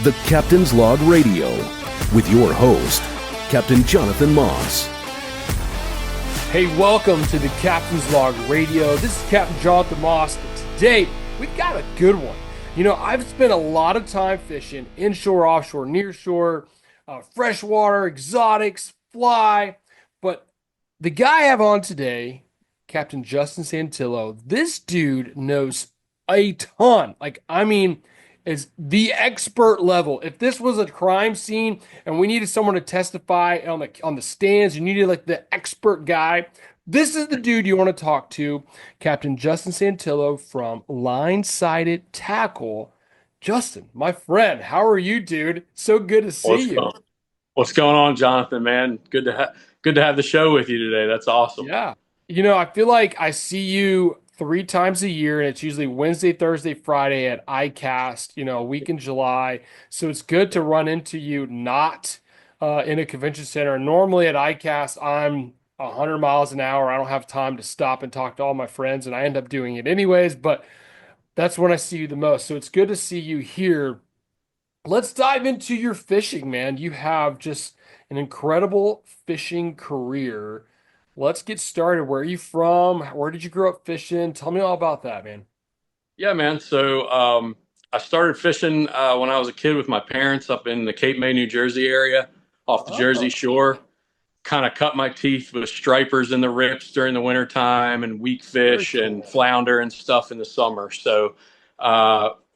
The Captain's Log Radio, with your host, Captain Jonathan Moss. Hey, welcome to the Captain's Log Radio. This is Captain Jonathan Moss, and today we've got a good one. You know, I've spent a lot of time fishing inshore, offshore, nearshore, freshwater, exotics, fly, but the guy I have on today, Captain Justin Santillo, this dude knows a ton. Is the expert level. If this was a crime scene and we needed someone to testify on the stands, you needed like the expert guy. This is the dude you want to talk to, Captain Justin Santillo from Line-Sighted Tackle. Justin, my friend, how are you, dude? So good to see you. What's going on, Jonathan, man? Good to have the show with you today. That's awesome. Yeah. You know, I feel like I see you 3 times a year, and it's usually Wednesday, Thursday, Friday at ICAST, you know, a week in July. So it's good to run into you not in a convention center. Normally at ICAST, I'm 100 miles an hour. I don't have time to stop and talk to all my friends, and I end up doing it anyways, but that's when I see you the most. So it's good to see you here. Let's dive into your fishing, man. You have just an incredible fishing career. Let's get started. Where are you from? Where did you grow up fishing? Tell me all about that, man. Yeah, man. So I started fishing when I was a kid with my parents up in the Cape May, New Jersey area off the Jersey Shore. Kind of cut my teeth with stripers in the rips during the winter time and weak fish and flounder and stuff in the summer. So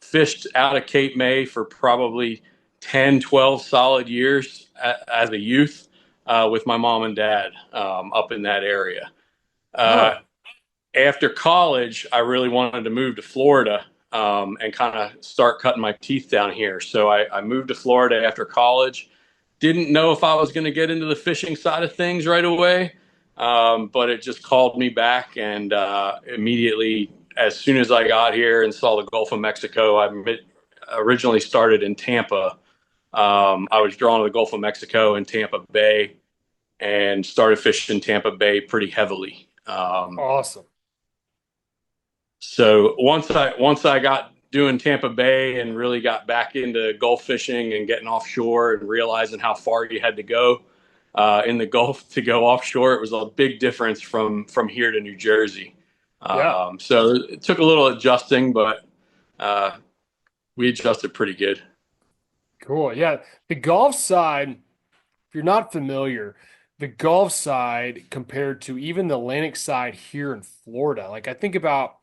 fished out of Cape May for probably 10, 12 solid years as a youth. With my mom and dad up in that area. After college, I really wanted to move to Florida and kind of start cutting my teeth down here. So I moved to Florida after college. Didn't know if I was going to get into the fishing side of things right away, but it just called me back. And immediately, as soon as I got here and saw the Gulf of Mexico, I originally started in Tampa. I was drawn to the Gulf of Mexico and Tampa Bay, and started fishing Tampa Bay pretty heavily. Awesome. So once I got doing Tampa Bay and really got back into Gulf fishing and getting offshore and realizing how far you had to go in the Gulf to go offshore, it was a big difference from here to New Jersey. So it took a little adjusting, but we adjusted pretty good. Cool. Yeah. The Gulf side, if you're not familiar, the Gulf side compared to even the Atlantic side here in Florida, like I think about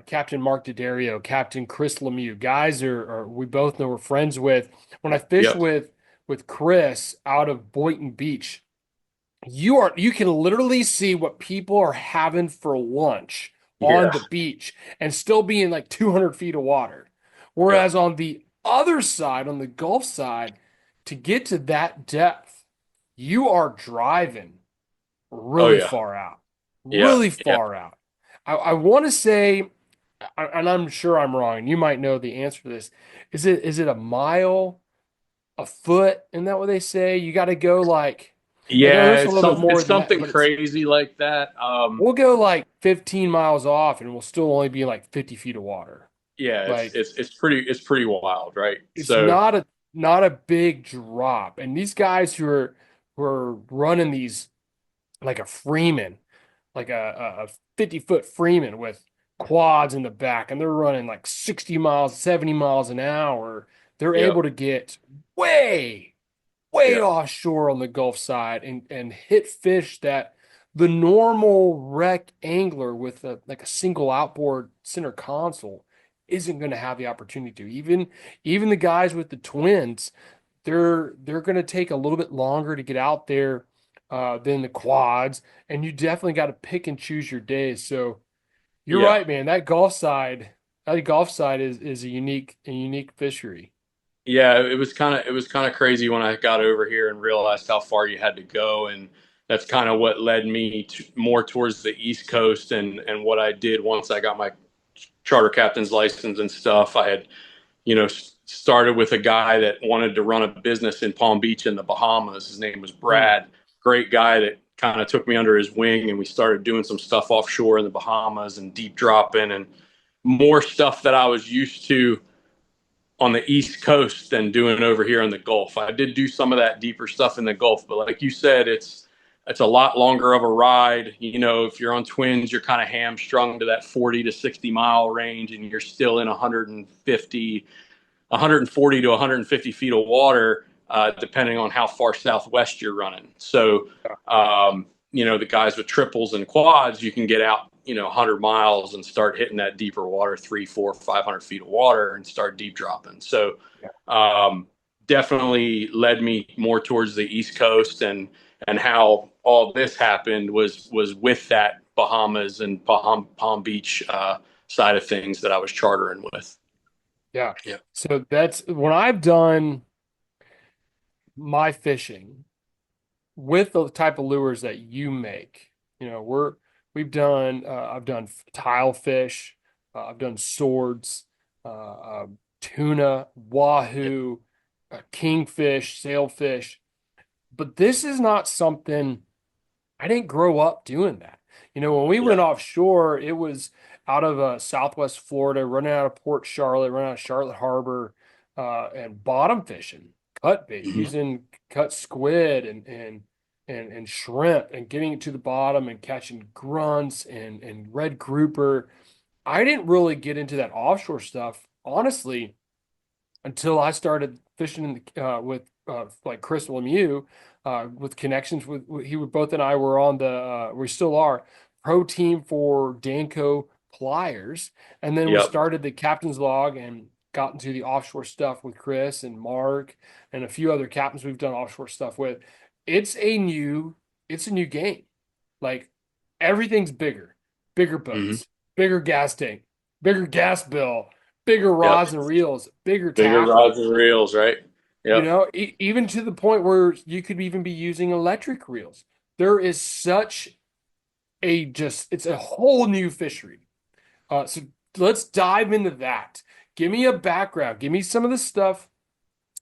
Captain Mark D'Addario, Captain Chris Lemieux, guys are we both know we're friends with. When I fish with Chris out of Boynton Beach, you can literally see what people are having for lunch on the beach and still be in like 200 feet of water. Whereas on the other side, on the Gulf side, to get to that depth, you are driving really far out, really far out. I want to say, and I'm sure I'm wrong, and you might know the answer to this. Is it a mile, a foot? Isn't that what they say? You got to go like, it's something crazy like that. We'll go like 15 miles off, and we'll still only be like 50 feet of water. Yeah, like, it's pretty wild, right? It's not a big drop, and these guys who are running these like a Freeman, like a 50-foot Freeman with quads in the back, and they're running like 60 miles, 70 miles an hour. They're able to get way offshore on the Gulf side and hit fish that the normal wreck angler with a single outboard center console isn't going to have the opportunity to. Even the guys with the twins, they're going to take a little bit longer to get out there than the quads, and you definitely got to pick and choose your days. So you're right, man. That Gulf side is a unique fishery. Yeah, it was kind of crazy when I got over here and realized how far you had to go, and that's kind of what led me more towards the East Coast and what I did once I got my charter captain's license and stuff. I had, started with a guy that wanted to run a business in Palm Beach in the Bahamas. His name was Brad. Great guy that kind of took me under his wing, and we started doing some stuff offshore in the Bahamas and deep dropping and more stuff that I was used to on the East Coast than doing over here in the Gulf. I did do some of that deeper stuff in the Gulf, but like you said, it's a lot longer of a ride. You know, if you're on twins, you're kind of hamstrung to that 40 to 60 mile range, and you're still in 140 to 150 feet of water, depending on how far southwest you're running. So, you know, the guys with triples and quads, you can get out, you know, 100 miles and start hitting that deeper water, 3, 4, 500 feet of water, and start deep dropping. So, definitely led me more towards the East Coast, and how all this happened was with that Bahamas and Palm Beach side of things that I was chartering with. Yeah. Yeah. So that's when I've done my fishing with the type of lures that you make. You know, we've done I've done tile fish, I've done swords, tuna, wahoo, kingfish, sailfish, but this is not something I didn't grow up doing that. You know, when we went Yeah. offshore, it was out of Southwest Florida, running out of Port Charlotte, running out of Charlotte Harbor, and bottom fishing, cut bait, Mhm. using cut squid and shrimp, and getting it to the bottom and catching grunts and red grouper. I didn't really get into that offshore stuff, honestly, until I started fishing with like Chris Lemieux, with connections he both and I were on we still are pro team for Danco Pliers, and then we Yep. started the captain's log and got into the offshore stuff with Chris and Mark and a few other captains we've done offshore stuff with. It's a new it's a new game. Like everything's bigger, bigger Hmm. boats, bigger gas tank, bigger gas bill, bigger Yep. rods and reels, bigger Bigger tackle. rods and reels, right? You Yep. know, even to the point where you could even be using electric reels. There is such it's a whole new fishery. So let's dive into that. Give me a background. Give me some of the stuff.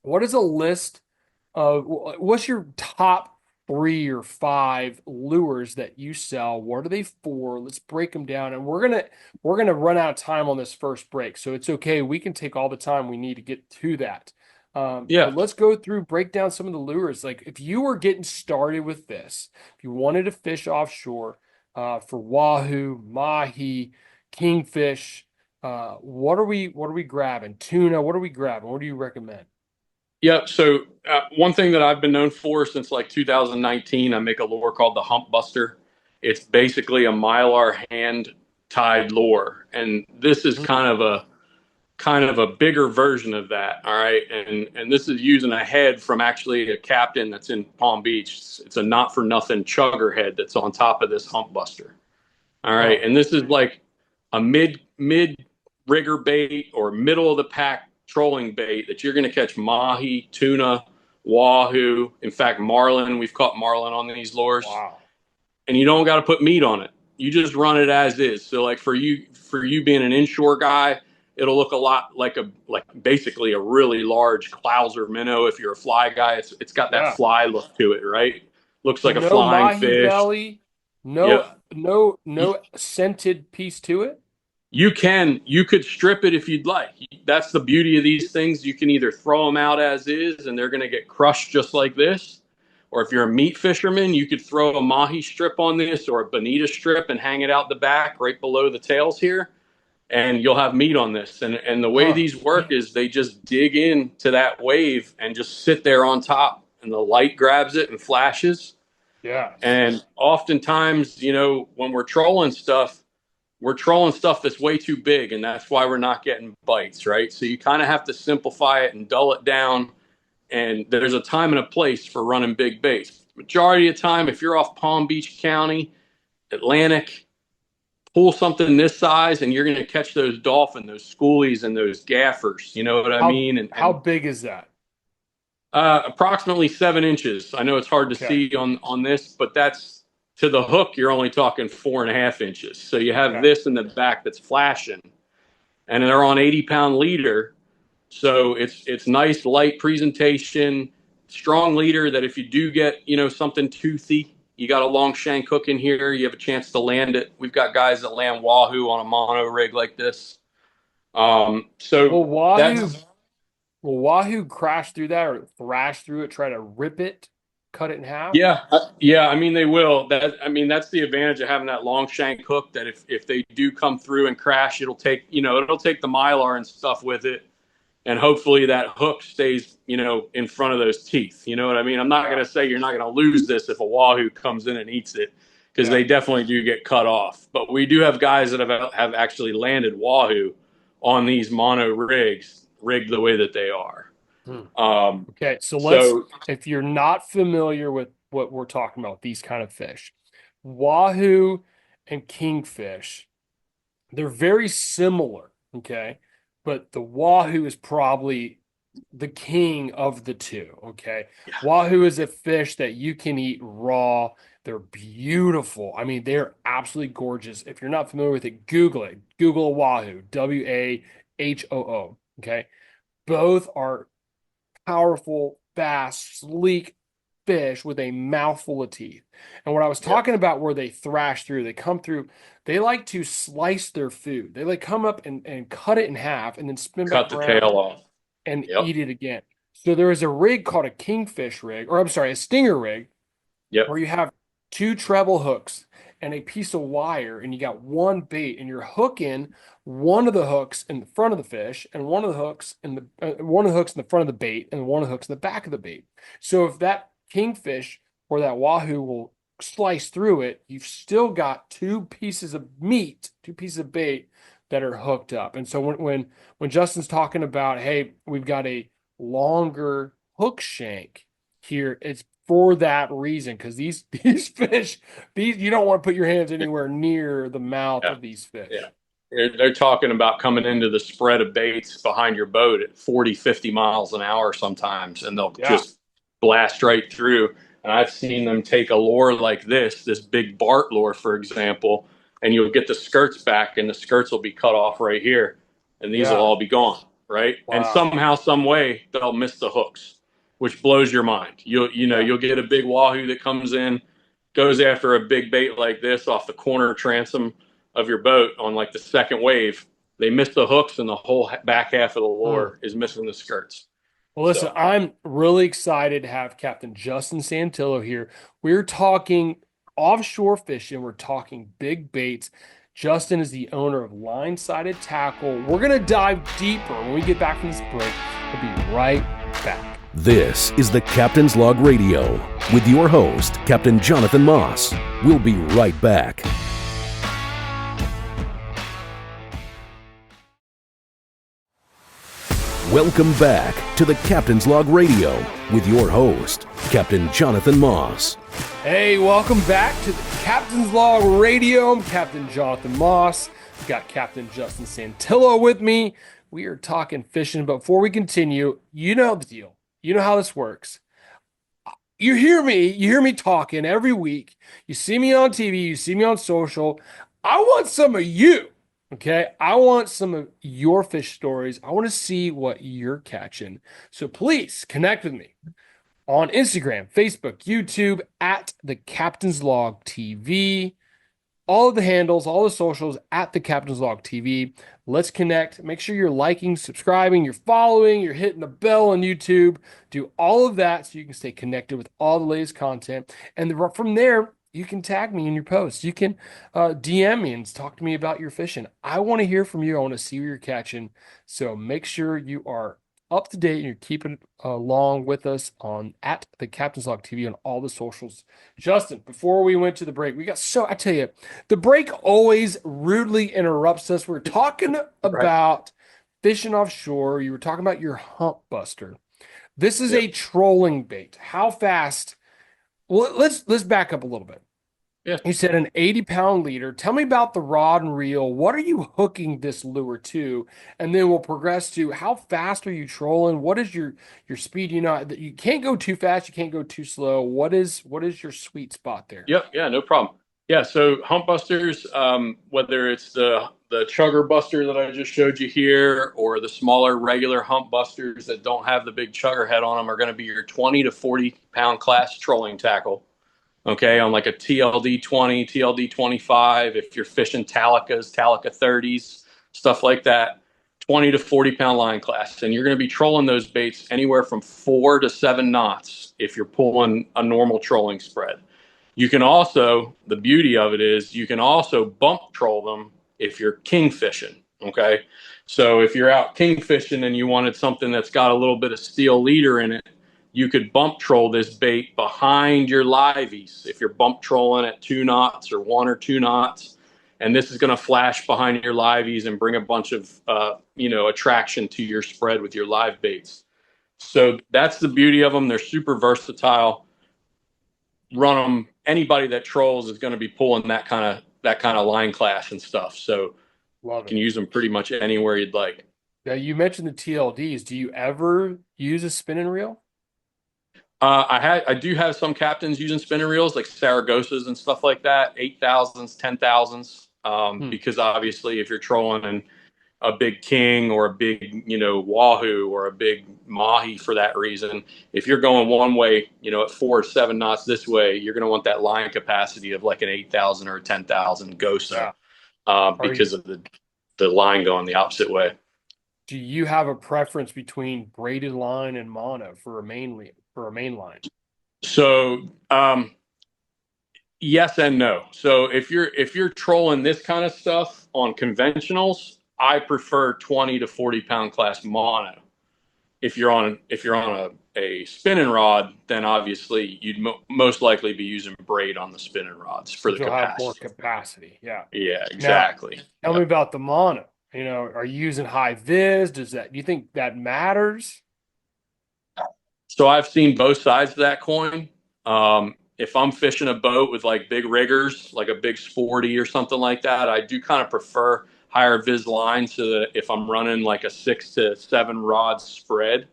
What is a list what's your top 3 or 5 lures that you sell? What are they for? Let's break them down. And we're gonna run out of time on this first break. So it's okay. We can take all the time we need to get to that. Yeah. But let's go through, break down some of the lures. Like if you were getting started with this, if you wanted to fish offshore for wahoo, mahi, kingfish, what are we grabbing? Tuna, what are we grabbing? What do you recommend? Yep. So one thing that I've been known for since like 2019, I make a lure called the Hump Buster. It's basically a Mylar hand tied lure, and this is kind of a bigger version of that. All right, and this is using a head from actually a Captain that's in Palm Beach. It's a not for nothing chugger head that's on top of this Hump Buster. All right, Oh, and this is like a mid rigger bait or middle of the pack trolling bait that you're going to catch mahi, tuna, wahoo. In fact, marlin. We've caught marlin on these lures, wow. and you don't got to put meat on it. You just run it as is. So, like for you being an inshore guy, it'll look a lot like basically a really large clouser minnow. If you're a fly guy, it's got that Yeah. fly look to it, right? Looks So like a no flying mahi fish. belly, Yep. no scented piece to it. You could strip it if you'd like. That's the beauty of these things. You can either throw them out as is and they're going to get crushed just like this, or if you're a meat fisherman, you could throw a mahi strip on this or a bonita strip and hang it out the back right below the tails here, and you'll have meat on this. And the way Huh. these work is they just dig into that wave and just sit there on top, and the light grabs it and flashes. Yes. And oftentimes, when we're trolling stuff that's way too big, and that's why we're not getting bites, right? So you kind of have to simplify it and dull it down. And there's a time and a place for running big baits. Majority of the time, if you're off Palm Beach County, Atlantic, pull something this size, and you're going to catch those dolphin, those schoolies, and those gaffers. You know what I How mean? And, how and big is that? approximately 7 inches. I know it's hard to Okay. see on this, but that's to the hook. You're only talking 4.5 inches. So you have Okay. this in the back that's flashing, and they're on 80-pound leader. So it's nice light presentation, strong leader that if you do get something toothy, you got a long shank hook in here, you have a chance to land it. We've got guys that land wahoo on a mono rig like this. So Well, wahoo that's Will wahoo crash through that or thrash through it, try to rip it, cut it in half? Yeah. I mean, they will. That's the advantage of having that long shank hook. That if they do come through and crash, it'll take the mylar and stuff with it, and hopefully that hook stays, in front of those teeth. You know what I mean? I'm not Yeah. going to say you're not going to lose this if a wahoo comes in and eats it, because Yeah. they definitely do get cut off. But we do have guys that have actually landed wahoo on these mono rigs, rigged the way that they are. Hmm. Um, Okay, so so if you're not familiar with what we're talking about, these kind of fish, wahoo and kingfish, they're very similar, okay? But the wahoo is probably the king of the two, okay? Wahoo is a fish that you can eat raw. They're beautiful. I mean, they're absolutely gorgeous. If you're not familiar with it, Google it. Google wahoo, Wahoo, okay? Both are powerful, fast, sleek fish with a mouthful of teeth. And what I was yeah, talking about where they thrash through, they come through, they like to slice their food. They like come up and cut it in half and then spin cut back the tail around off. and Yep. eat it again. So there is a rig called a kingfish rig, or I'm sorry, a stinger rig, Yep. where you have two treble hooks and a piece of wire, and you got one bait, and you're hooking one of the hooks in the front of the fish, and one of the hooks in the front of the bait, and one of the hooks in the back of the bait. So if that kingfish or that wahoo will slice through it, you've still got two pieces of meat, two pieces of bait that are hooked up. And so when Justin's talking about, hey, we've got a longer hook shank here, it's for that reason, because these fish, these you don't want to put your hands anywhere near the mouth Yeah. of these fish. Yeah. They're talking about coming into the spread of baits behind your boat at 40, 50 miles an hour sometimes, and they'll Yeah. just blast right through. And I've seen them take a lure like this big Bart lure, for example, and you'll get the skirts back, and the skirts will be cut off right here, and these will Yeah. all be gone, right? And Wow. somehow, some way, they'll miss the hooks, which blows your mind. Yeah. You'll get a big wahoo that comes in, goes after a big bait like this off the corner transom of your boat on like the second wave. They miss the hooks, and the whole back half of the Hmm. lure is missing the skirts. Well, listen, So I'm really excited to have Captain Justin Santillo here. We're talking offshore fishing. We're talking big baits. Justin is the owner of Line Sided Tackle. We're going to dive deeper when we get back from this break. We'll be right back. This is the Captain's Log Radio with your host, Captain Jonathan Moss. We'll be right back. Welcome back to the Captain's Log Radio with your host, Captain Jonathan Moss. Hey, welcome back to the Captain's Log Radio. I'm Captain Jonathan Moss. I've got Captain Justin Santillo with me. We are talking fishing, but before we continue, you know the deal. You know how this works. You hear me talking every week. You see me on TV, you see me on social. I want some of you. Okay. I want some of your fish stories. I want to see what you're catching. So please connect with me on Instagram, Facebook, YouTube at the Captain's Log TV. All of the handles, all the socials at the Captain's Log TV. Let's connect. Make sure you're liking, subscribing, you're following, you're hitting the bell on YouTube. Do all of that so you can stay connected with all the latest content. And from there, you can tag me in your posts. You can DM me and talk to me about your fishing. I want to hear from you. I want to see what you're catching. So make sure you are up to date and you're keeping along with us on at the Captain's Log TV on all the socials. Justin, before we went to the break, I tell you, the break always rudely interrupts us. We're talking right. about fishing offshore. You were talking about your hump buster. This is Yep. a trolling bait. How fast? Well, let's back up a little bit. Yeah. You said an 80-pound leader. Tell me about the rod and reel. What are you hooking this lure to? And then we'll progress to how fast are you trolling? What is your speed? You know, you can't go too fast, you can't go too slow. What is your sweet spot there? Yep. Yeah. No problem. Yeah. So hump busters, whether it's the chugger buster that I just showed you here, or the smaller regular hump busters that don't have the big chugger head on them, are going to be your 20 to 40 pound class trolling tackle. Okay, on like a TLD 20, TLD 25, if you're fishing Talica 30s, stuff like that. 20 to 40 pound line class, and you're going to be trolling those baits anywhere from 4 to 7 knots if you're pulling a normal trolling spread. You can also, the beauty of it is you can also bump troll them if you're king fishing. Okay. So if you're out king fishing and you wanted something that's got a little bit of steel leader in it, you could bump troll this bait behind your liveys. If you're bump trolling at 2 knots or 1 or 2 knots, and this is going to flash behind your liveys and bring a bunch of, attraction to your spread with your live baits. So that's the beauty of them. They're super versatile. Run them. Anybody that trolls is going to be pulling that kind of line class and stuff. So you can use them pretty much anywhere you'd like. Now, you mentioned the TLDs. Do you ever use a spinning reel? I do have some captains using spinning reels like Saragosas and stuff like that, 8,000s, 10,000s. Because obviously if you're trolling a big king or a big, wahoo or a big mahi for that reason, if you're going one way, at 4 or 7 knots this way, you're going to want that line capacity of like an 8,000 or a 10,000 Gosa, because of the line going the opposite way. Do you have a preference between braided line and mono for a main line? So, yes and no. So if you're trolling this kind of stuff on conventionals, I prefer 20 to 40 pound class mono. If you're on a spinning rod, then obviously you'd most likely be using braid on the spinning rods for the capacity. Have more capacity. Yeah. Yeah, exactly. Now, tell me about the mono. Are you using high vis? Do you think that matters? So I've seen both sides of that coin. If I'm fishing a boat with like big riggers, like a big sporty or something like that, I do kind of prefer higher vis lines so that if I'm running like a 6 to 7 rod spread,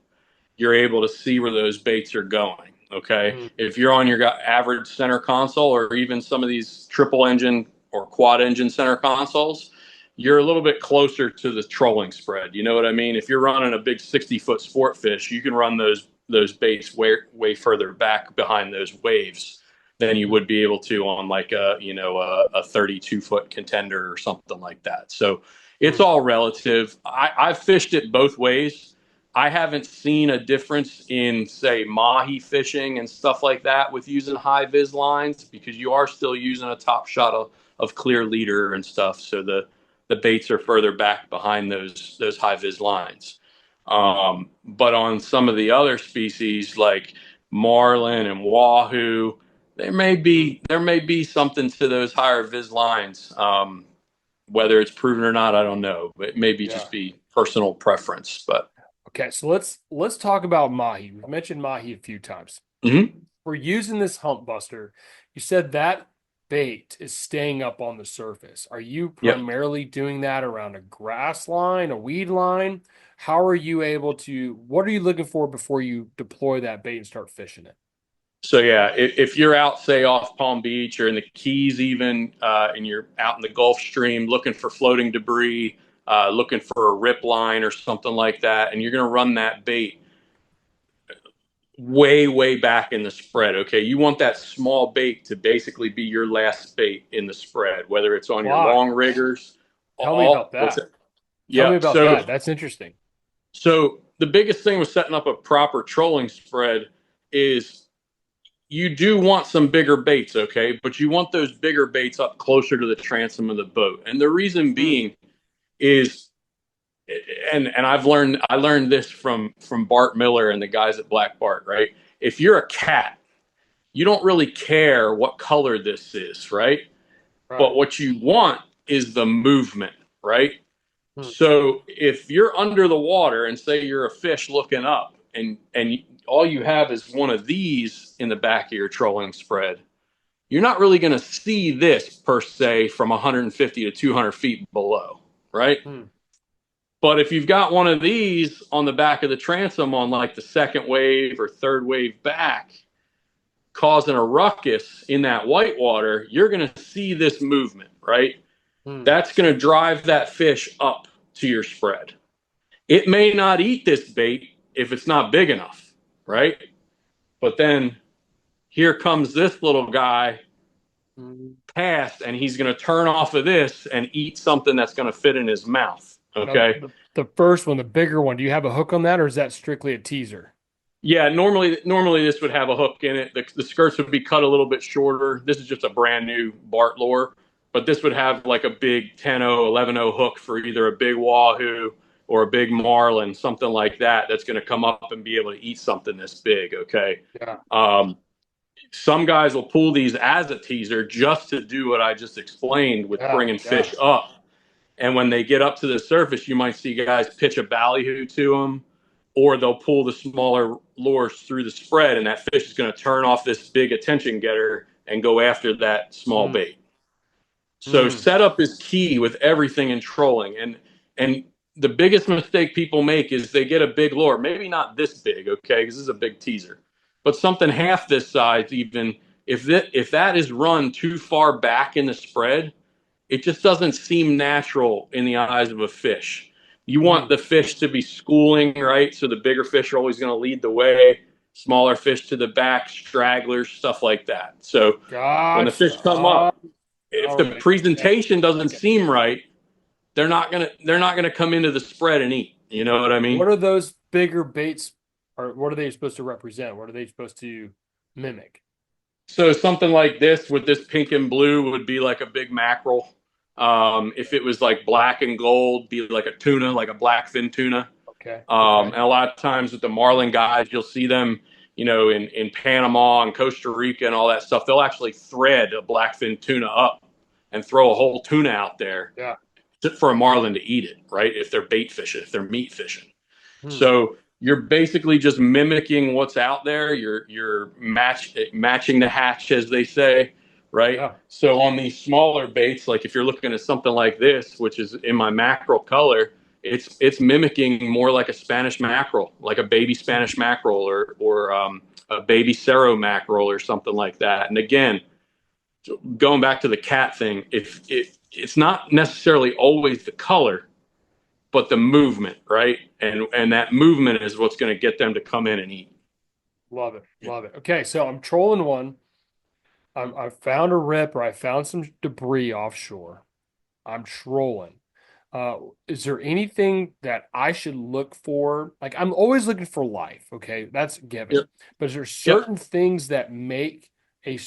you're able to see where those baits are going. Okay. If you're on your average center console or even some of these triple engine or quad engine center consoles, you're a little bit closer to the trolling spread. You know what I mean? If you're running a big 60-foot sport fish, you can run those baits way further back behind those waves than you would be able to on like a 32-foot contender or something like that. So it's all relative. I've fished it both ways. I haven't seen a difference in, say, mahi fishing and stuff like that with using high vis lines, because you are still using a top shot of clear leader and stuff. So the baits are further back behind those high vis lines. But on some of the other species like marlin and wahoo, there may be something to those higher vis lines. Whether it's proven or not, I don't know. It may be just be personal preference. But okay, so let's talk about mahi. We've mentioned mahi a few times. We're using this hump buster. You said that bait is staying up on the surface. Are you primarily doing that around a grass line, a weed line? How are you able to, what are you looking for before you deploy that bait and start fishing it? So yeah, if you're out, say, off Palm Beach or in the Keys even, and you're out in the Gulf Stream looking for floating debris, looking for a rip line or something like that, and you're going to run that bait way back in the spread. Okay, you want that small bait to basically be your last bait in the spread, whether it's on your long riggers. Tell me about that. Tell me about that. That's interesting. So the biggest thing with setting up a proper trolling spread is you do want some bigger baits, okay? But you want those bigger baits up closer to the transom of the boat. And the reason being is, and I learned this from Bart Miller and the guys at Black Bart, right? If you're a cat, you don't really care what color this is, right? But what you want is the movement, right? So if you're under the water and say you're a fish looking up and all you have is one of these in the back of your trolling spread, you're not really going to see this per se from 150 to 200 feet below, right? But if you've got one of these on the back of the transom on like the second wave or third wave back, causing a ruckus in that whitewater, you're going to see this movement, right? That's going to drive that fish up to your spread. It may not eat this bait if it's not big enough, right? But then here comes this little guy past, and he's going to turn off of this and eat something that's going to fit in his mouth, Now, Okay. the first one, the bigger one, do you have a hook on that, or is that strictly a teaser? Yeah, normally this would have a hook in it. The skirts would be cut a little bit shorter. This is just a brand new Bart lure, but this would have like a big 10-0, 11-0 hook for either a big wahoo or a big marlin, something like that. That's going to come up and be able to eat something this big. Okay. Yeah. Um, some guys will pull these as a teaser just to do what I just explained with Yeah. bringing Yeah. fish up. And when they get up to the surface, you might see guys pitch a ballyhoo to them, or they'll pull the smaller lures through the spread, and that fish is going to turn off this big attention getter and go after that small Mm, bait. So mm, setup is key with everything in trolling, and the biggest mistake people make is they get a big lure, maybe not this big, okay, because this is a big teaser, but something half this size even. If that is run too far back in the spread, it just doesn't seem natural in the eyes of a fish. You want mm. the fish to be schooling, right? So the bigger fish are always going to lead the way, smaller fish to the back, stragglers, stuff like that. So when the fish Gotcha. come up, if All the right. Yeah. presentation doesn't Okay. seem right, they're not gonna come into the spread and eat. You know what I mean? What are those bigger baits, or what are they supposed to represent? What are they supposed to mimic? So something like this with this pink and blue would be like a big mackerel. If it was like black and gold, be like a tuna, like a blackfin tuna. Okay. Okay. And a lot of times with the marlin guys, you'll see them, in Panama and Costa Rica and all that stuff. They'll actually thread a blackfin tuna up and throw a whole tuna out there Yeah. for a marlin to eat it, right? If they're bait fishing, if they're meat fishing. Hmm. So you're basically just mimicking what's out there. You're matching the hatch, as they say, right? Yeah. So on these smaller baits, like if you're looking at something like this, which is in my mackerel color, it's mimicking more like a Spanish mackerel, like a baby Spanish mackerel, or a baby Cerro mackerel, or something like that. And again, going back to the cat thing, if it's not necessarily always the color, but the movement, right? And that movement is what's going to get them to come in and eat. Love it. Love it. Okay. So I'm trolling one. I found a rip, or I found some debris offshore. I'm trolling. Is there anything that I should look for? Like, I'm always looking for life. Okay, that's a given. Yep. But is there Yep. certain things that make a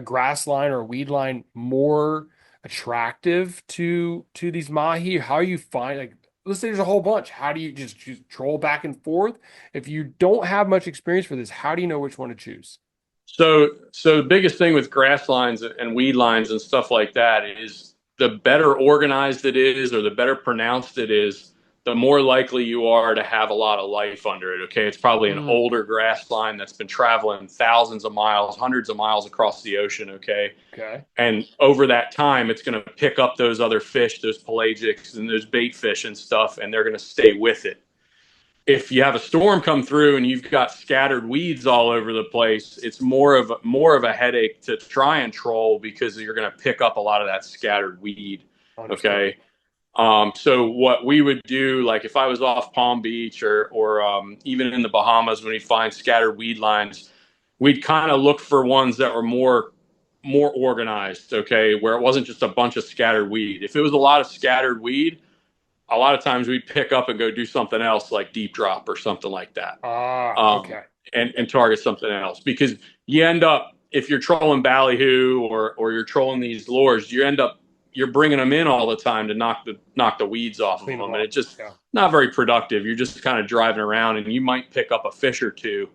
grass line or a weed line more attractive to these mahi? How you find, like, let's say there's a whole bunch. How do you just troll back and forth? If you don't have much experience for this, how do you know which one to choose? So the biggest thing with grass lines and weed lines and stuff like that is the better organized it is, or the better pronounced it is, the more likely you are to have a lot of life under it. Okay, it's probably an Mm, older grass line that's been traveling thousands of miles, hundreds of miles across the ocean. Okay, okay. and over that time, it's going to pick up those other fish, those pelagics and those bait fish and stuff, and they're going to stay with it. If you have a storm come through and you've got scattered weeds all over the place, it's more of a headache to try and troll, because you're going to pick up a lot of that scattered weed. Understood. Okay. So what we would do, like if I was off Palm Beach, or even in the Bahamas, when we find scattered weed lines, we'd kind of look for ones that were more organized. Okay, where it wasn't just a bunch of scattered weed. If it was a lot of scattered weed, a lot of times we'd pick up and go do something else, like deep drop or something like that, um, Okay. and target something else, because you end up, if you're trolling ballyhoo, or you're trolling these lures, you're bringing them in all the time to knock the weeds off of Clean them them, and up. it just Yeah. not very productive. You're just kind of driving around, and you might pick up a fish or two,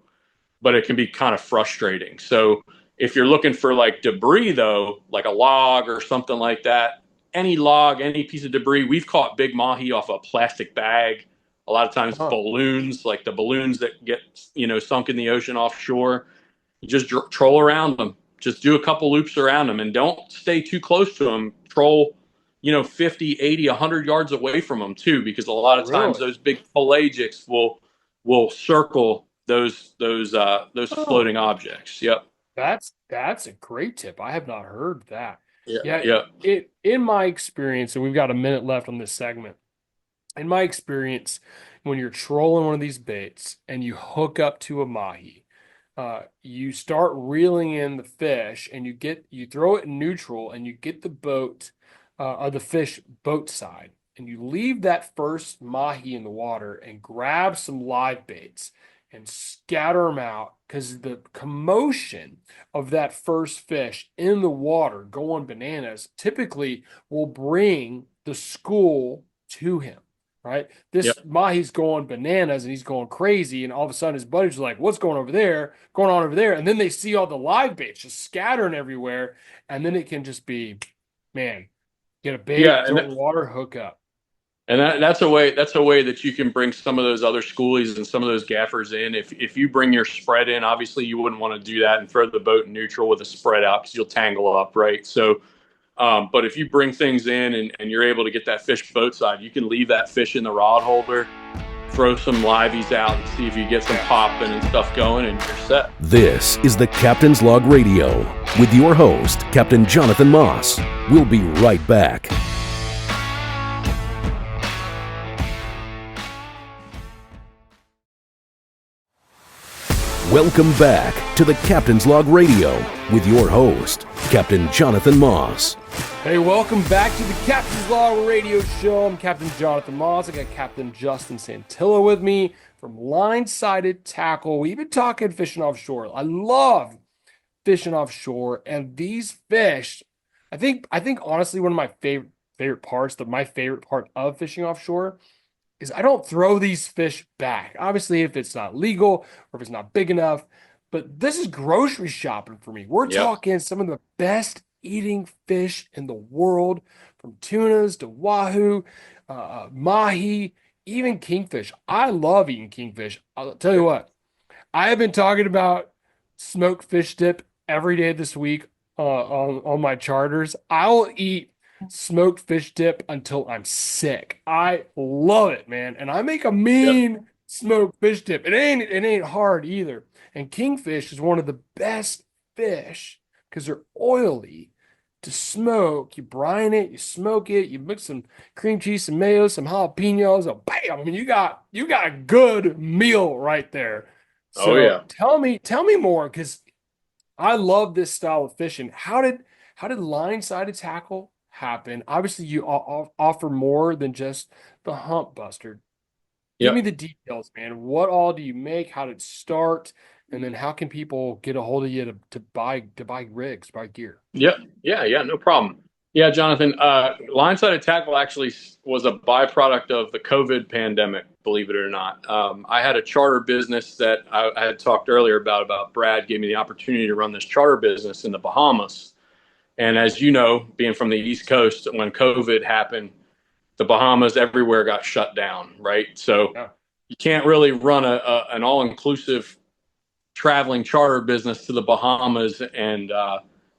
but it can be kind of frustrating. So if you're looking for like debris, though, like a log or something like that, any log, any piece of debris, we've caught big mahi off a plastic bag. A lot of times Huh. balloons, like the balloons that get, sunk in the ocean offshore. You just troll around them. Just do a couple loops around them, and don't stay too close to them. Troll, 50, 80, 100 yards away from them too, because a lot of times Really? those big pelagics will circle those Oh. floating objects. Yep. That's a great tip. I have not heard that. Yeah. Yeah, Yeah. it in my experience, and we've got a minute left on this segment. In my experience, when you're trolling one of these baits and you hook up to a mahi, you start reeling in the fish, and you throw it in neutral, and you get the boat, or the fish boat side. and you leave that first mahi in the water and grab some live baits and scatter them out, because the commotion of that first fish in the water going bananas typically will bring the school to him, right? Yep. This mahi's going bananas and he's going crazy, and all of a sudden his buddies are like, "What's going over there? Going on over there?" And then they see all the live baits just scattering everywhere, and then it can just be, man, get a bait, Yeah. throw it in the water, hook up. And that's a way that you can bring some of those other schoolies and some of those gaffers in. If you bring your spread in, obviously you wouldn't want to do that and throw the boat in neutral with a spread out because you'll tangle up, right? So, but if you bring things in and you're able to get that fish boat side, you can leave that fish in the rod holder, throw some liveys out and see if you get some popping and stuff going, and you're set. This is the Captain's Log Radio with your host, Captain Jonathan Moss. We'll be right back. Welcome back to the Captain's Log Radio with your host, Captain Jonathan Moss. Hey, welcome back to the Captain's Log Radio Show. I'm Captain Jonathan Moss. I got Captain Justin Santillo with me from Line-Sided Tackle. We've been talking fishing offshore. I love fishing offshore, and these fish, I think honestly one of my favorite parts, my favorite part of fishing offshore is I don't throw these fish back. Obviously, if it's not legal or if it's not big enough, but this is grocery shopping for me. We're talking some of the best eating fish in the world, from tunas to wahoo, mahi, even kingfish. I love eating kingfish. I'll tell you what, I have been talking about smoked fish dip every day this week on my charters. I'll eat smoked fish dip until I'm sick. I love it, man. And I make a mean smoked fish dip. It ain't hard either. And kingfish is one of the best fish because they're oily to smoke. You brine it, you smoke it, you mix some cream cheese, some mayo, some jalapenos, and bam! I mean, you got a good meal right there. So tell me more, because I love this style of fishing. How did line-sided tackle happen? Obviously, you offer more than just the hump buster. Give me the details, man. What all do you make? How did it start? And then how can people get a hold of you to buy rigs, buy gear? Yeah, no problem. Yeah, Jonathan, line-sided tackle actually was a byproduct of the COVID pandemic, believe it or not. I had a charter business that I had talked earlier about Brad gave me the opportunity to run this charter business in the Bahamas. And as you know, being from the East Coast, when COVID happened, the Bahamas everywhere got shut down, right? So you can't really run an all-inclusive traveling charter business to the Bahamas and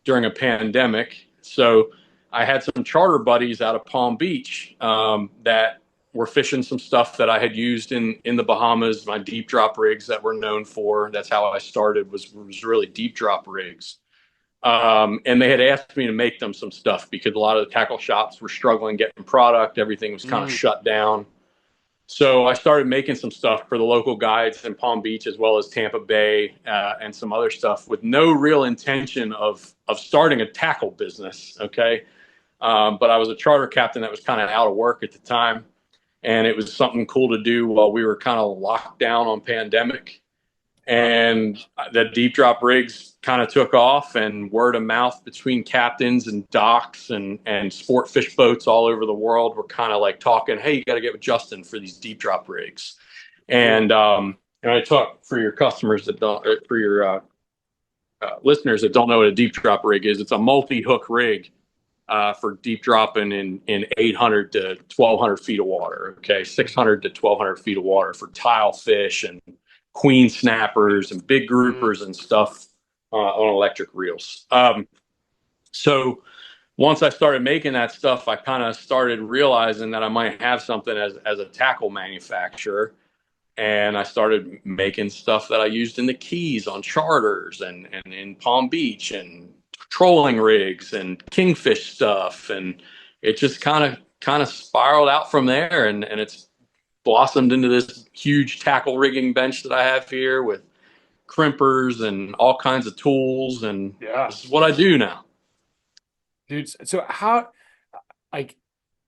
during a pandemic. So I had some charter buddies out of Palm Beach that were fishing some stuff that I had used in the Bahamas, my deep drop rigs that were known for. That's how I started, was really deep drop rigs. And they had asked me to make them some stuff because a lot of the tackle shops were struggling getting product. Everything was kind of shut down. So I started making some stuff for the local guides in Palm Beach as well as Tampa Bay and some other stuff with no real intention of starting a tackle business. Okay. But I was a charter captain that was kind of out of work at the time. And it was something cool to do while we were kind of locked down on pandemic. And the deep drop rigs kind of took off, and word of mouth between captains and docks and sport fish boats all over the world were kind of like talking, "Hey, you got to get with Justin for these deep drop rigs." And I talk for your customers that don't, for your listeners that don't know what a deep drop rig is. It's a multi-hook rig for deep dropping in 800 to 1,200 feet of water. Okay, 600 to 1,200 feet of water for tile fish and queen snappers and big groupers and stuff on electric reels. So once I started making that stuff, I kind of started realizing that I might have something as a tackle manufacturer. And I started making stuff that I used in the Keys on charters and in Palm Beach and trolling rigs and kingfish stuff. And it just kind of spiraled out from there. And it's blossomed into this huge tackle rigging bench that I have here with crimpers and all kinds of tools. And this is what I do now. Dude, so how, like,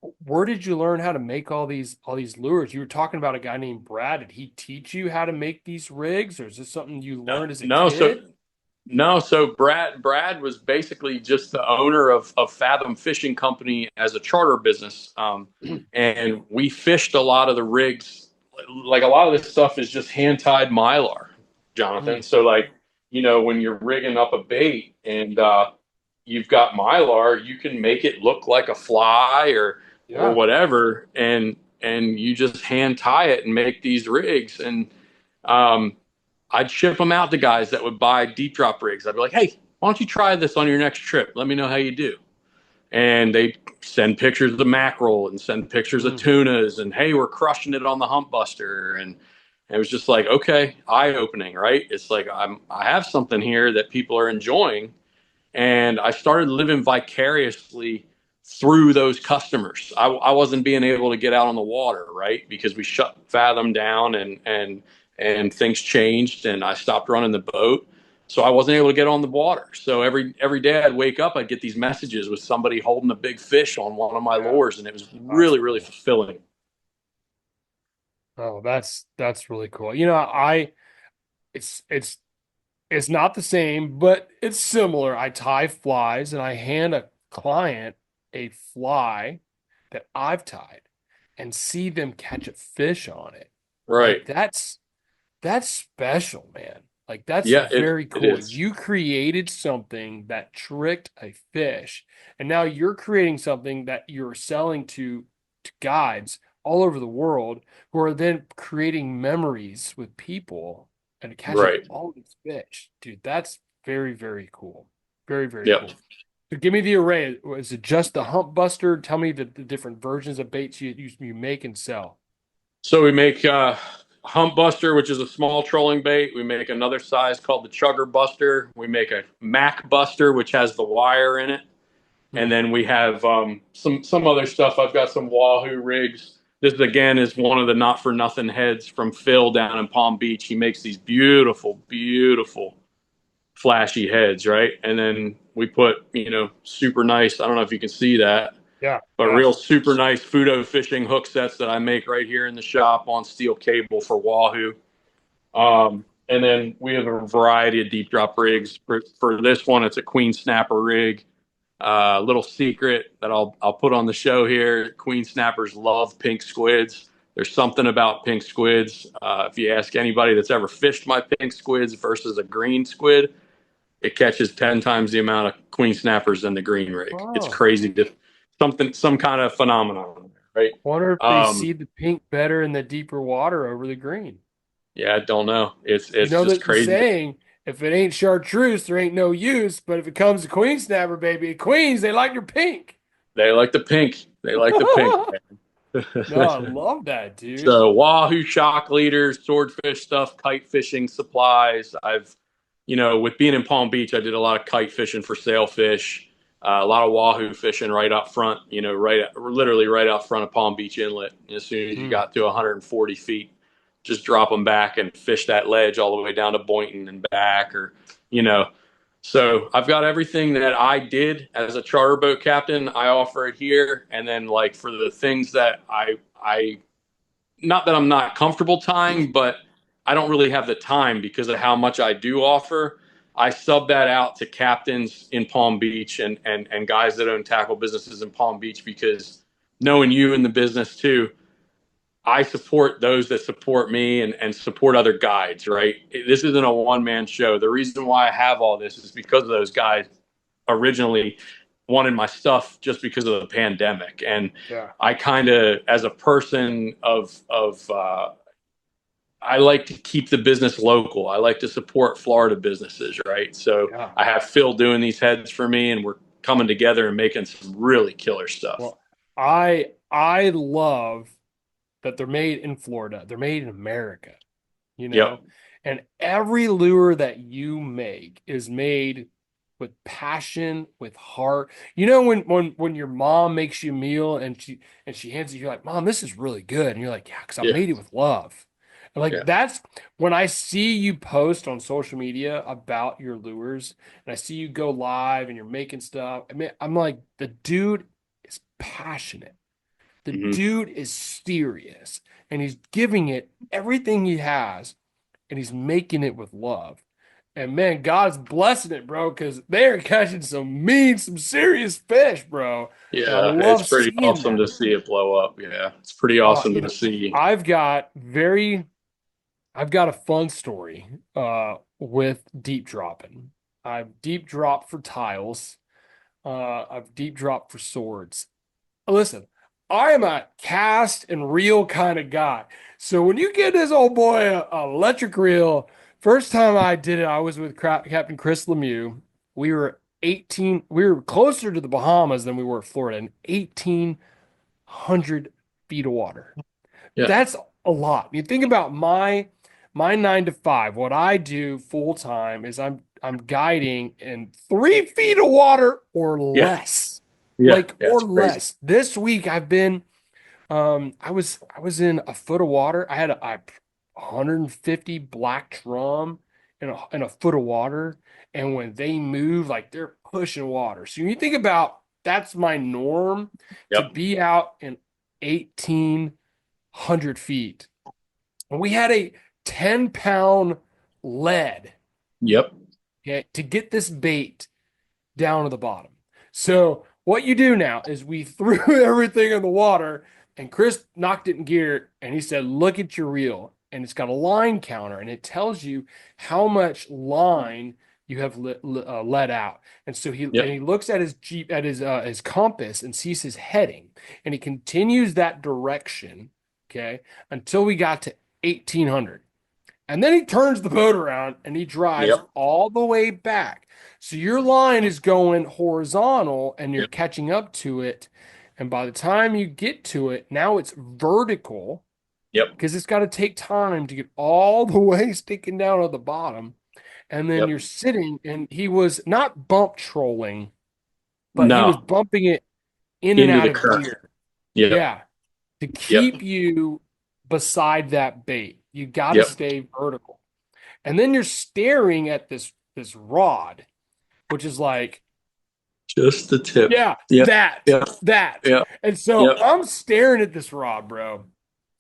Where did you learn how to make all these lures? You were talking about a guy named Brad. Did he teach you how to make these rigs, or is this something you No, learned as a no. So kid? no, so Brad was basically just the owner of Fathom Fishing Company as a charter business, and we fished a lot of the rigs. Like a lot of this stuff is just hand tied mylar, Jonathan. Hmm. So like when you're rigging up a bait and you've got mylar, you can make it look like a fly or Yeah. whatever, and you just hand tie it and make these rigs and. Um, I'd ship them out to guys that would buy deep drop rigs. I'd be like, hey, why don't you try this on your next trip? Let me know how you do. And they send pictures of the mackerel and send pictures of Hmm. tunas and hey, we're crushing it on the hump buster. And it was just like, okay, eye opening, right? It's like I have something here that people are enjoying. And I started living vicariously through those customers. I wasn't being able to get out on the water, right? Because we shut Fathom down and things changed and I stopped running the boat. So I wasn't able to get on the water. So every day I'd wake up, I'd get these messages with somebody holding a big fish on one of my Yeah. lures, and it was That's really, really cool. fulfilling. Oh, that's really cool. It's it's not the same, but it's similar. I tie flies and I hand a client a fly that I've tied and see them catch a fish on it. Right. Like that's special, man. Like that's Yeah, very it cool. is. You created something that tricked a fish, and now you're creating something that you're selling to guides all over the world who are then creating memories with people and catching Right. all these fish. Dude, that's very, very cool. Very, very Yep. cool. So give me the array. Is it just the hump buster? Tell me the different versions of baits you make and sell. So we make Hump Buster, which is a small trolling bait. We make another size called the Chugger Buster. We make a Mac Buster, which has the wire in it, Hmm. and then we have some other stuff. I've got some Wahoo rigs. This again is one of the not for nothing heads from Phil down in Palm Beach. He makes these beautiful, beautiful flashy heads, right? And then we put super nice. I don't know if you can see that, Yeah, but yeah. real super nice Fudo fishing hook sets that I make right here in the shop on steel cable for Wahoo. And then we have a variety of deep drop rigs. For this one, it's a Queen Snapper rig. Little secret that I'll put on the show here: Queen Snappers love pink squids. There's something about pink squids. If you ask anybody that's ever fished my pink squids versus a green squid, it catches 10 times the amount of Queen Snappers than the green rig. It's Oh. crazy. Some kind of phenomenon, right? Wonder if they Um, see the pink better in the deeper water over the green. yeah, I don't know. You It's know just that the crazy. saying, if it ain't chartreuse, there ain't no use. But if it comes to queen snapper, baby, queens, they like your pink. They like the pink. They like the pink. No, I love that, dude. So Wahoo shock leaders, swordfish stuff, kite fishing supplies. With being in Palm Beach, I did a lot of kite fishing for sailfish, a lot of Wahoo fishing right up front. Literally right out front of Palm Beach Inlet. As soon as you Hmm. got to 140 feet, just drop them back and fish that ledge all the way down to Boynton and back, or you know. So I've got everything that I did as a charter boat captain. I offer it here, and then like for the things that I not that I'm not comfortable tying, but I don't really have the time because of how much I do offer. I sub that out to captains in Palm Beach and guys that own tackle businesses in Palm Beach because knowing you in the business too, I support those that support me and support other guides, right? This isn't a one man show. The reason why I have all this is because of those guys originally wanted my stuff just because of the pandemic. And Yeah. I kind of, as a person I like to keep the business local. I like to support Florida businesses, right? So Yeah. I have Phil doing these heads for me, and we're coming together and making some really killer stuff. Well, I love that they're made in Florida. They're made in America, you Yep. know? And every lure that you make is made with passion, with heart. You know when your mom makes you a meal and she hands it, you're like, "Mom, this is really good." And you're like, "Yeah, because I Yeah. made it with love." And like Yeah. that's when I see you post on social media about your lures and I see you go live and you're making stuff. I mean, I'm like, the dude is passionate. The Mhm. dude is serious and he's giving it everything he has and he's making it with love. And man, God's blessing it, bro, because they're catching some serious fish, bro. And I Yeah, it's love pretty seeing awesome that. to see it blow up. Yeah, it's pretty awesome to see. I've got a fun story with deep dropping. I've deep dropped for tiles. I've deep dropped for swords. Listen, I am a cast and reel kind of guy. So when you get this old boy a electric reel, first time I did it, I was with Captain Chris Lemieux. We were closer to the Bahamas than we were Florida, in 1,800 feet of water. Yeah, That's a lot. You think about my 9 to 5. What I do full time is I'm guiding in 3 feet of water or yeah, less, yeah, yeah. or It's crazy. less. This week I've been I was in a foot of water. I had a 150 black drum in a foot of water, and when they move, like they're pushing water. So when you think about that's my norm to Yep, be out in 1,800 feet. And we had a 10-pound lead, yep, okay, to get this bait down to the bottom. So what you do now is we threw everything in the water and Chris knocked it in gear and he said, look at your reel. And it's got a line counter and it tells you how much line you have let out. And so yep, he looks at his Jeep at his compass and sees his heading and he continues that direction, okay, until we got to 1,800. And then he turns the boat around and he drives yep, all the way back. So your line is going horizontal and you're yep, catching up to it. And by the time you get to it, now it's vertical yep, because it's got to take time to get all the way sticking down at the bottom. And then yep. you're sitting, and he was not bump trolling, but he was No, bumping it in and into out the of current. gear. Yep, Yeah, to yep, keep you beside that bait. You got to yep. stay vertical. And then you're staring at this rod, which is like, Just the tip. yeah, Yep, that, yep, that. yep, And so yep. I'm staring at this rod, bro.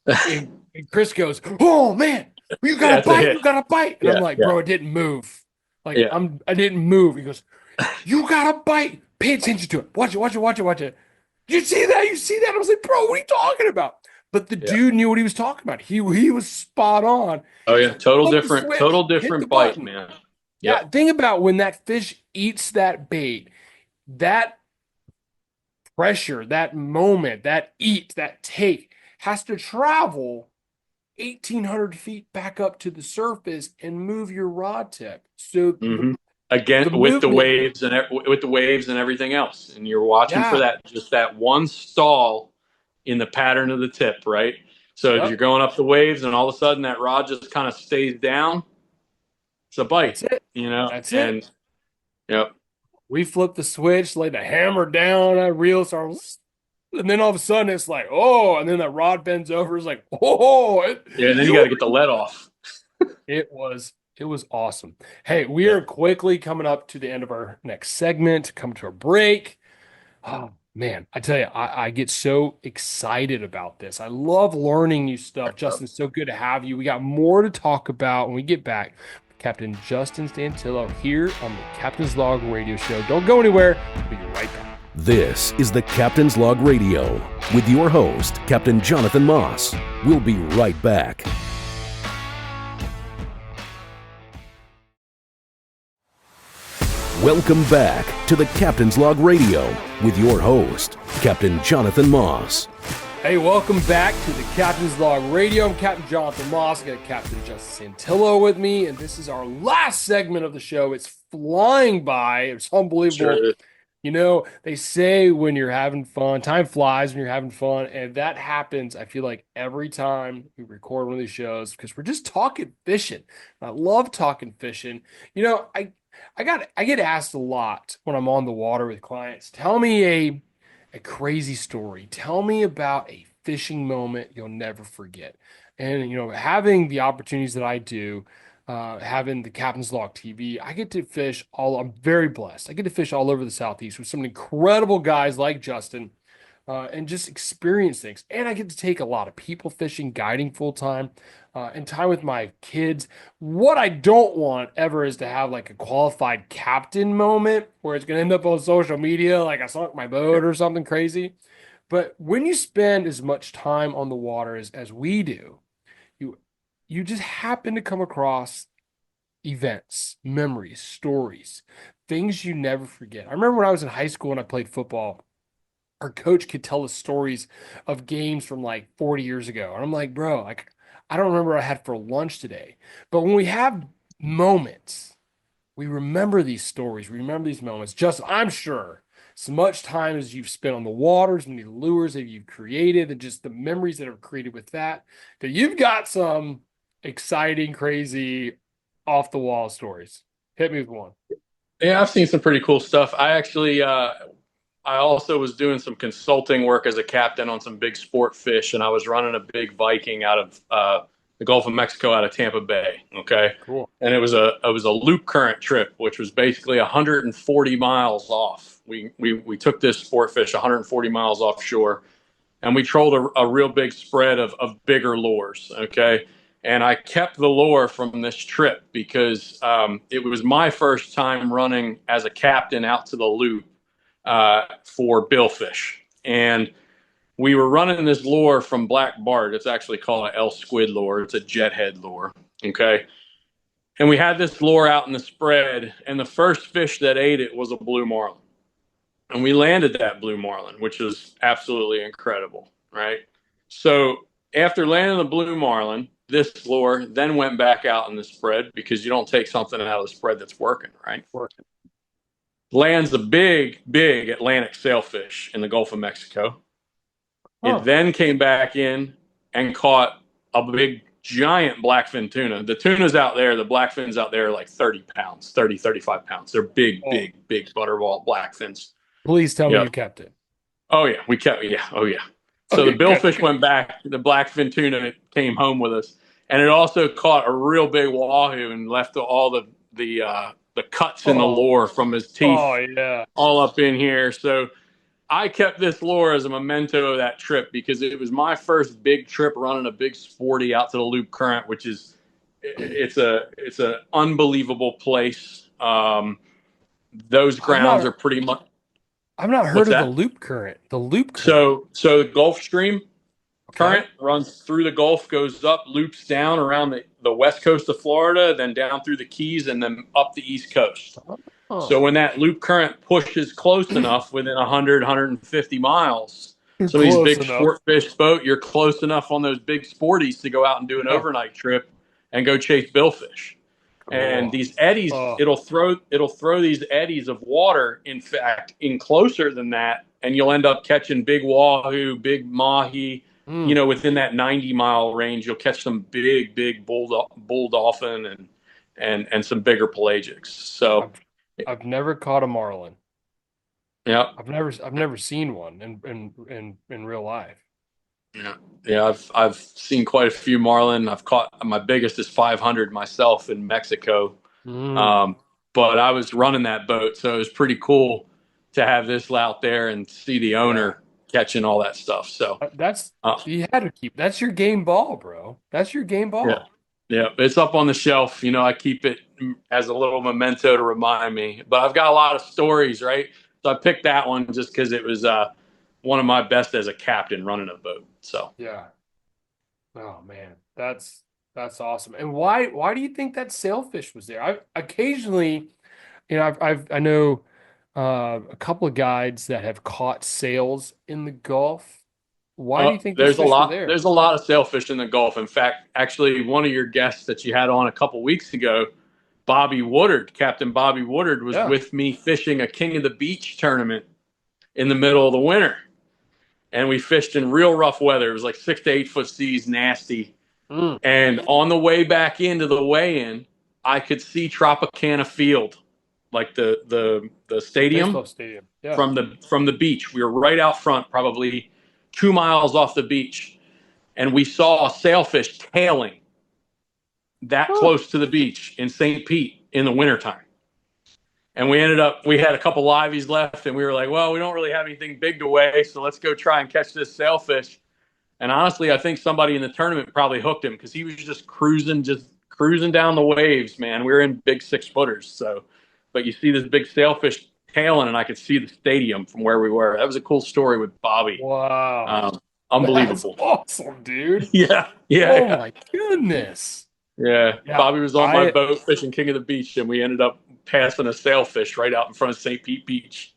And Chris goes, "Oh man, you got a That's a bite, hit. you got a bite." And I'm Yeah, like, yeah, "Bro, it didn't move. Like yeah, I didn't move." He goes, "You got a bite. Pay attention to it. Watch it, watch it, watch it, watch it. You see that? You see that?" I was like, "Bro, what are you talking about?" But the yeah. dude knew what he was talking about. He was spot on. Oh He's yeah, like, "Flip the switch, total hit the different bite, button." man. Yeah, Yep. think about when that fish eats that bait, that pressure, that moment, that eat, that take has to travel 1,800 feet back up to the surface and move your rod tip. So hmm Again, the movement, with the waves and everything else, and you're watching for yeah, that just that one stall in the pattern of the tip, right? So as you're yep, going up the waves, and all of a sudden that rod just kind of stays down, it's a bite, that's it. you know. That's it. And yep, We flip the switch, lay the hammer down, that reel starts, and then all of a sudden it's like, oh, and then that rod bends over. It's like, oh, yeah. And then you got you to get the lead off. it was awesome. Hey, we Yep. are quickly coming up to the end of our next segment, come to a break. Oh man, I tell you, I get so excited about this. I love learning new stuff. Justin, it's so good to have you. We got more to talk about when we get back. Captain Justin Santillo here on the Captain's Log Radio Show. Don't go anywhere. We'll be right back. This is the Captain's Log Radio with your host, Captain Jonathan Moss. We'll be right back. Welcome back to the Captain's Log Radio with your host, Captain Jonathan Moss. Hey, welcome back to the Captain's Log Radio. I'm Captain Jonathan Moss. I got Captain Justin Santillo with me, and this is our last segment of the show. It's flying by. It's unbelievable. Sure. You know, they say when you're having fun, time flies when you're having fun, and that happens, I feel like, every time we record one of these shows because we're just talking fishing. I love talking fishing. You know, I get asked a lot when I'm on the water with clients. Tell me a crazy story. Tell me about a fishing moment you'll never forget. And you know, having the opportunities that I do, having the Captain's Log TV, I get to fish all. I'm very blessed. I get to fish all over the Southeast with some incredible guys like Justin, and just experience things. And I get to take a lot of people fishing, guiding full time, and time with my kids. What I don't want ever is to have like a qualified captain moment where it's going to end up on social media, like I sunk my boat or something crazy. But when you spend as much time on the water as we do, you you just happen to come across events, memories, stories, things you never forget. I remember when I was in high school and I played football, our coach could tell us stories of games from like 40 years ago. And I'm like, bro, like I don't remember what I had for lunch today. But when we have moments, we remember these stories, we remember these moments. Just I'm sure as much time as you've spent on the waters and the lures that you've created and just the memories that are created with that, that you've got some exciting, crazy, off the wall stories. Hit me with one. Yeah, I've seen some pretty cool stuff. I also was doing some consulting work as a captain on some big sport fish, and I was running a big Viking out of the Gulf of Mexico, out of Tampa Bay. Okay, Cool. and it was a loop current trip, which was basically 140 miles off. We took this sport fish 140 miles offshore, and we trolled a real big spread of bigger lures. Okay. And I kept the lure from this trip because it was my first time running as a captain out to the loop for billfish. And we were running this lure from Black Bart. It's actually called an L squid lure. It's a jet head lure. Okay. And we had this lure out in the spread, and the first fish that ate it was a blue marlin. And we landed that blue marlin, which was absolutely incredible, right? So after landing the blue marlin, this lure then went back out in the spread because you don't take something out of the spread that's working, right? Working. Lands a big, big Atlantic sailfish in the Gulf of Mexico. It Huh. then came back in and caught a big, giant blackfin tuna. The tunas out there, the blackfins out there are like 30 pounds, 30, 35 pounds. They're big, Oh, big, big butterball blackfins. please tell me Yeah. you kept it. Oh yeah, we kept. Yeah. Oh yeah. So the Okay, good, billfish good. went back. The blackfin tuna came home with us, and it also caught a real big wahoo and left all the cuts in the Oh, lure from his oh teeth yeah. all up in here. So I kept this lure as a memento of that trip because it was my first big trip running a big sporty out to the Loop Current, which is it's a unbelievable place. Those I've grounds are not pretty much. I've not heard What's of the that? loop current. The loop current. So the Gulf Stream Okay. current runs through the Gulf, goes up, loops down around the west coast of Florida, then down through the Keys, and then up the East Coast. So Oh, when that loop current pushes close enough, within 100, 150 miles, you're some of these close big enough. sport fish boat, you're close enough on those big sporties to go out and do an Yeah. overnight trip and go chase billfish. And Cool. these eddies, Oh, it'll throw these eddies of water, in fact, in closer than that, and you'll end up catching big wahoo, big mahi. mm. Within that 90-mile range, you'll catch some big bull dolphin and some bigger pelagics. So, I've I've never caught a marlin. yeah, I've never seen one in real life. yeah, yeah. I've seen quite a few marlin. I've caught my biggest is 500 myself in Mexico. Mm. Um, but I was running that boat, so it was pretty cool to have this out there and see the Yeah. owner catching all that stuff. So, That's uh, you had to keep. That's your game ball, bro. That's your game yeah, ball. yeah, it's up on the shelf. I keep it as a little memento to remind me. But I've got a lot of stories, right? So I picked that one just because it was one of my best as a captain running a boat. So. Yeah. Oh man, that's awesome. And why do you think that sailfish was there? I occasionally, I know a couple of guides that have caught sails in the Gulf. Why do you think those There's a fish were lot. there? There's a lot of sailfish in the Gulf. In fact, actually, one of your guests that you had on a couple weeks ago, Bobby Woodard, Captain Bobby Woodard, was Yeah. with me fishing a King of the Beach tournament in the middle of the winter, and we fished in real rough weather. It was like 6 to 8 foot seas, nasty. Mm. And on the way back into the weigh-in, I could see Tropicana Field, like the The stadium baseball stadium. Yeah. from the beach. We were right out front, probably 2 miles off the beach, and we saw a sailfish tailing that Huh. close to the beach in St. Pete in the wintertime. And we had a couple liveys left, and we were like, well, we don't really have anything big to weigh, so let's go try and catch this sailfish. And honestly, I think somebody in the tournament probably hooked him because he was just cruising down the waves, man. We were in big 6-footers. So, but you see this big sailfish tailing, and I could see the stadium from where we were. That was a cool story with Bobby. Wow. That's Unbelievable. awesome, dude. Yeah. Yeah. Oh Yeah. my goodness. Yeah. Yeah. Bobby was on my boat fishing King of the Beach, and we ended up passing a sailfish right out in front of St. Pete Beach.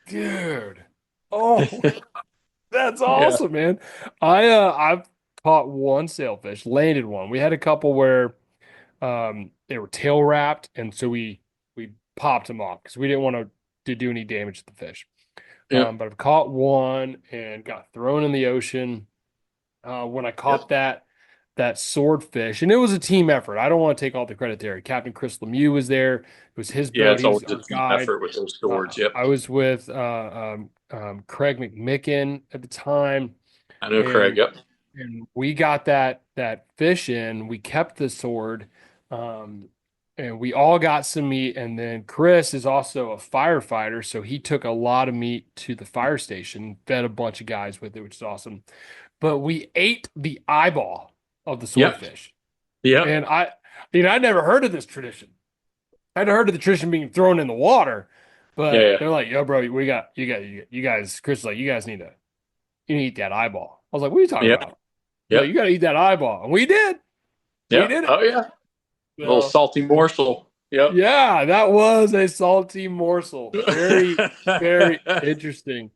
Dude. Oh, that's Yeah. awesome, man. I've caught one sailfish, landed one. We had a couple where they were tail wrapped, and so we popped them off because we didn't want to do any damage to the fish. Yeah. But I've caught one and got thrown in the ocean. When I caught that swordfish, and it was a team effort. I don't want to take all the credit there. Captain Chris Lemieux was there. It was his Yeah. boat. It's He was always our a team guide. effort with those swords. Yep. I was with Craig McMicken at the time, I know Craig. Yep. and we got that fish in. We kept the sword, and we all got some meat. And then Chris is also a firefighter, so he took a lot of meat to the fire station, fed a bunch of guys with it, which is awesome. But we ate the eyeball of the swordfish. Yep. And I'd never heard of this tradition. I'd heard of the tradition being thrown in the water, but they're like, yo, bro, you guys, Chris is like, you guys need to eat that eyeball. I was like, what are you talking about? Yeah, you got to eat that eyeball. And we did. Yeah. We did it. Oh, yeah. A little salty morsel. Yep. Yeah, that was a salty morsel. Very, very interesting.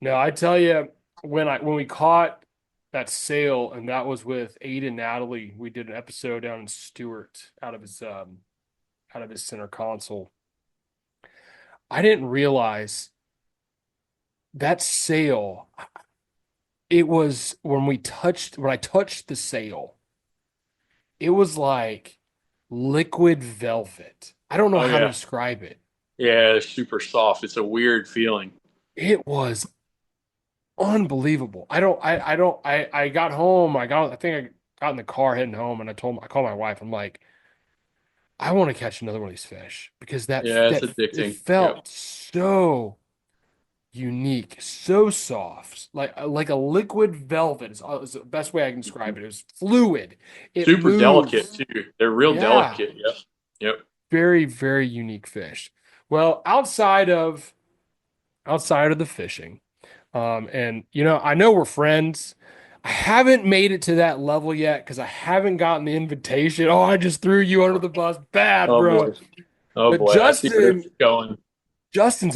No, I tell you, when we caught that sail, and that was with Aiden Natalie, we did an episode down in Stewart out of his center console. I didn't realize that sail. It was when I touched the sail, it was like liquid velvet. I don't know how to describe it. Yeah, it's super soft. It's a weird feeling. It was unbelievable. I got home. I think I got in the car heading home, and I called my wife. I'm like, I want to catch another one of these fish because it's addicting. it felt so unique, so soft, like a liquid velvet is the best way I can describe it. It was fluid. It super moves. Delicate too. They're real delicate. Yep. Yep. Very, very unique fish. Well, outside of the fishing, and I know we're friends. I haven't made it to that level yet because I haven't gotten the invitation. Oh, I just threw you under the bus. Bad, bro. Boy. Oh, boy. Justin's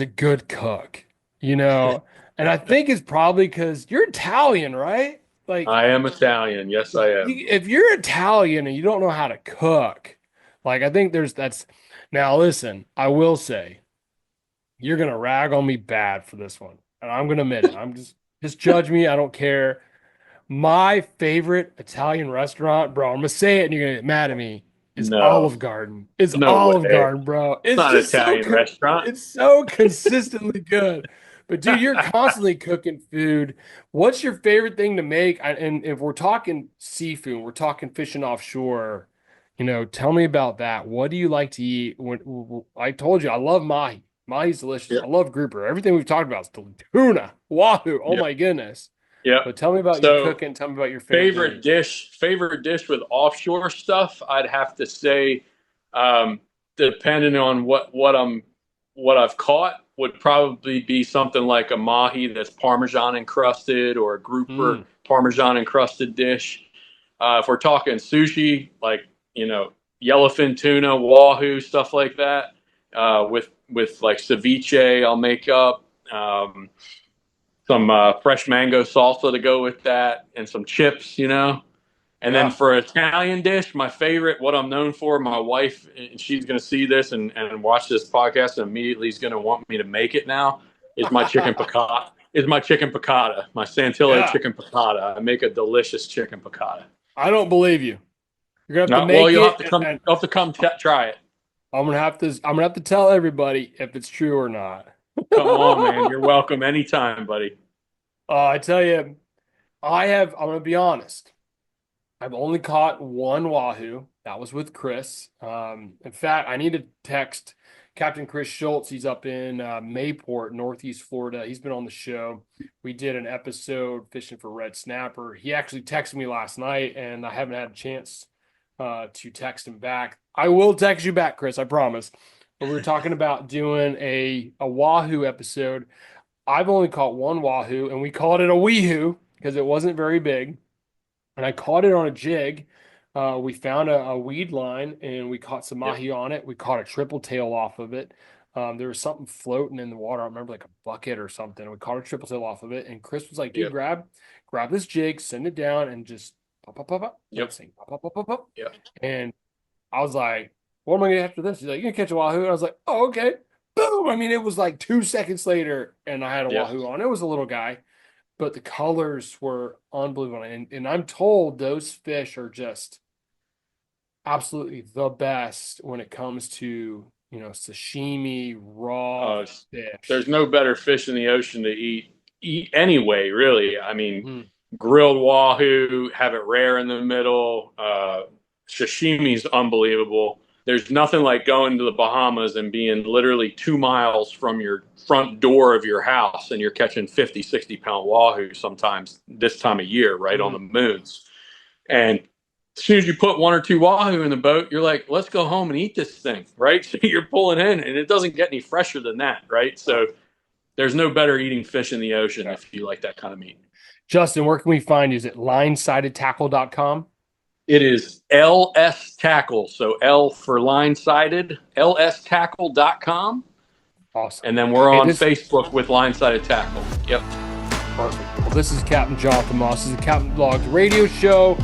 a good cook, and I think it's probably because you're Italian, right? Like, I am Italian. Yes, I am. If you're Italian and you don't know how to cook, like, I think now listen, I will say, you're going to rag on me bad for this one. And I'm going to admit it. I'm just judge me. I don't care. My favorite Italian restaurant, bro, I'm going to say it and you're going to get mad at me, is Olive Garden. It's Olive Garden, bro. It's not an Italian restaurant. It's so consistently good. But dude, you're constantly cooking food. What's your favorite thing to make? And if we're talking seafood, we're talking fishing offshore, tell me about that. What do you like to eat? I told you, I love mahi. Mahi's delicious. Yep. I love grouper. Everything we've talked about is tuna, wahoo. Oh my goodness. Yeah. But tell me about your cooking. Tell me about your favorite dish. Favorite dish with offshore stuff. I'd have to say, depending on what I've caught, would probably be something like a mahi that's Parmesan encrusted, or a grouper Parmesan encrusted dish. If we're talking sushi, like yellowfin tuna, wahoo, stuff like that. With like ceviche, I'll make up some fresh mango salsa to go with that, and some chips, And then for an Italian dish, my favorite, what I'm known for, my wife, and she's going to see this and watch this podcast and immediately is going to want me to make it now, is my chicken piccata. My Santillo chicken piccata. I make a delicious chicken piccata. I don't believe you. You're gonna have to make it. You'll have to come try it. I'm gonna have to tell everybody if it's true or not. Come on, man. You're welcome anytime, buddy. I tell you, I'm gonna be honest. I've only caught one wahoo. That was with Chris. In fact, I need to text Captain Chris Schultz. He's up in Mayport, Northeast Florida. He's been on the show. We did an episode fishing for red snapper. He actually texted me last night, and I haven't had a chance to text him back. I will text you back, Chris, I promise. But we were talking about doing a wahoo episode. I've only caught one wahoo, and we called it a weehoo because it wasn't very big. And I caught it on a jig. We found a weed line and we caught some mahi on it. We caught a triple tail off of it. There was something floating in the water. I remember like a bucket or something. We caught a triple tail off of it. And Chris was like, dude, grab this jig, send it down, and just pop, pop, pop, pop. Sing, pop, pop, pop, pop, pop. And I was like, what am I going to do after this? He's like, you're going to catch a wahoo. And I was like, oh, okay. Boom. I mean, it was like 2 seconds later and I had a wahoo on. It was a little guy. But the colors were unbelievable. And I'm told those fish are just absolutely the best when it comes to, sashimi, raw fish. There's no better fish in the ocean to eat anyway, really. I mean, grilled wahoo, have it rare in the middle. Sashimi's unbelievable. There's nothing like going to the Bahamas and being literally 2 miles from your front door of your house and you're catching 50, 60-pound wahoo sometimes this time of year, right on the moons. And as soon as you put 1 or 2 wahoo in the boat, you're like, let's go home and eat this thing, right? So you're pulling in and it doesn't get any fresher than that, right? So there's no better eating fish in the ocean if you like that kind of meat. Justin, where can we find you? Is it linesidedtackle.com? It is LS Tackle. So L for line sided, lstackle.com. Awesome. And then we're on Facebook with Line Sided Tackle. Yep. Perfect. Well, this is Captain Jonathan Moss. This is the Captain Vlogs radio show.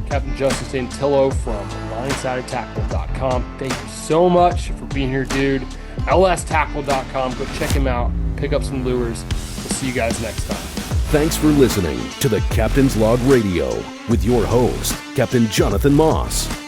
Captain Justin Santillo from linesidedtackle.com. Thank you so much for being here, dude. lstackle.com. Go check him out. Pick up some lures. We'll see you guys next time. Thanks for listening to the Captain's Log Radio with your host, Captain Jonathan Moss.